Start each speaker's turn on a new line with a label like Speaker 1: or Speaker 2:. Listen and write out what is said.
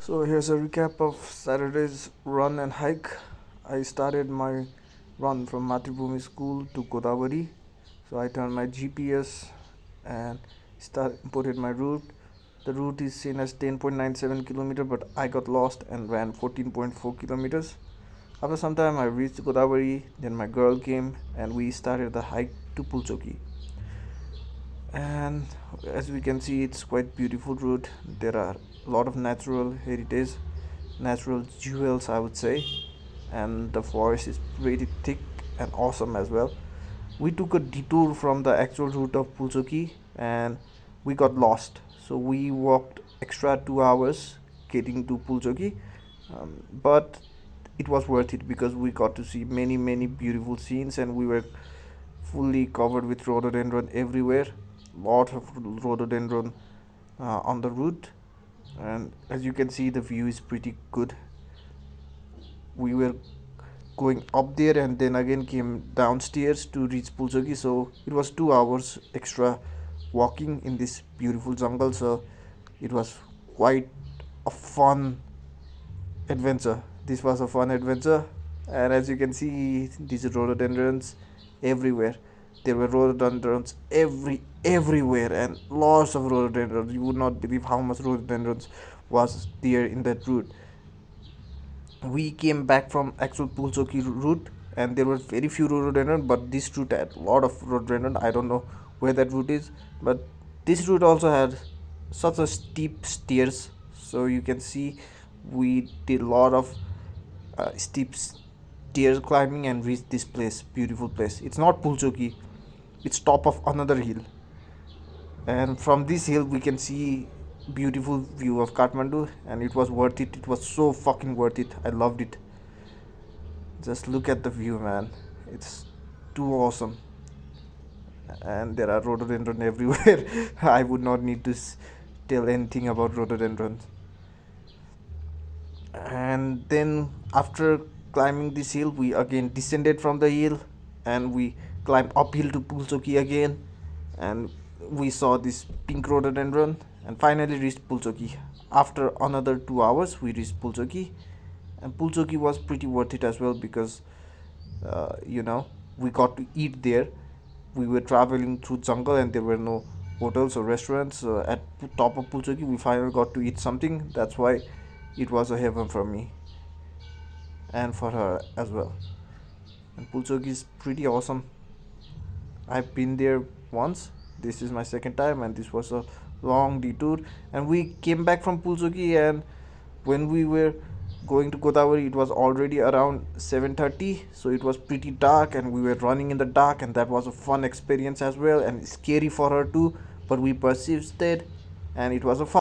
Speaker 1: So here's a recap of Saturday's run and hike. I started my run from Matribhumi school to Godavari. So I turned my GPS and put in my route. The route is seen as 10.97 kilometer, but I got lost and ran 14.4 kilometers. After some time, I reached Godavari. Then my girl came and we started the hike to Fulchowki. And as we can see, it's quite beautiful route. There are a lot of natural heritage, natural jewels, I would say, and the forest is pretty thick and awesome as well. We took a detour from the actual route of Pulsuki and we got lost, so we walked extra 2 hours getting to Pulsuki, but it was worth it because we got to see many beautiful scenes and we were fully covered with rhododendron everywhere. Lot of rhododendron on the route, and as you can see the view is pretty good. We were going up there and then again came downstairs to reach Pulsogi, so it was 2 hours extra walking in this beautiful jungle. So it was quite a fun adventure. This was a fun adventure, and as you can see, these rhododendrons everywhere. There were rhododendrons everywhere and lots of rhododendrons. You would not believe how much rhododendrons was there in that route. We came back from actual Pulsoki route and there were very few rhododendron, but this route had a lot of rhododendron. I don't know where that route is, but this route also had such a steep stairs, so you can see we did a lot of steep stairs climbing and reached this place, beautiful place. It's not Pulchoki, it's top of another hill, and from this hill we can see beautiful view of Kathmandu, and it was worth it. It was so fucking worth it. I loved it. Just look at the view, man. It's too awesome. And there are rhododendron everywhere. I would not need to tell anything about rhododendrons. And then after climbing this hill, we again descended from the hill and we climbed uphill to Pulchoki again, and we saw this pink rhododendron and finally reached Pulchoki. After another 2 hours, we reached Pulchoki, and Pulchoki was pretty worth it as well because we got to eat there. We were traveling through jungle and there were no hotels or restaurants. At top of Pulchoki, we finally got to eat something. That's why it was a heaven for me and for her as well. And Pulchoki is pretty awesome. I've been there once. This is my second time, and this was a long detour. And we came back from Pulchoki, and when we were going to Godavari, it was already around 7:30, so it was pretty dark, and we were running in the dark, and that was a fun experience as well, and scary for her too. But we persisted, and it was a fun.